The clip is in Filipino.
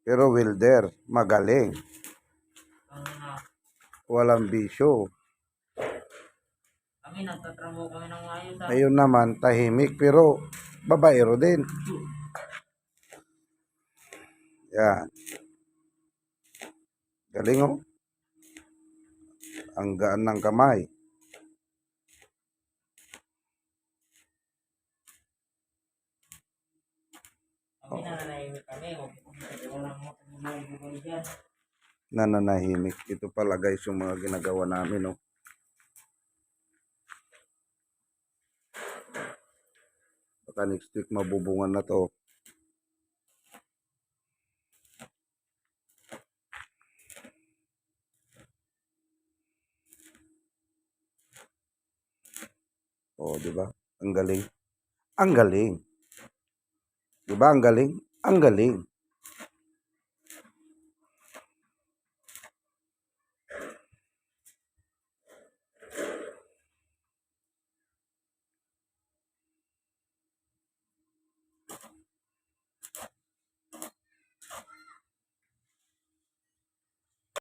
Pero welder, magaling. Walang bisyo. Kami nagtatrabaho kami ng maayos. Ayun naman, tahimik pero babaero din. Yan. Galing oh. Ang gaan ng kamay. Kami nananahimik kami. Walang magugulo dyan. Nananahimik. Ito pala guys yung mga ginagawa namin oh. Baka next week mabubungan na to. Oh, di ba? Ang galing. Ang galing. Di ba ang galing? Ang galing.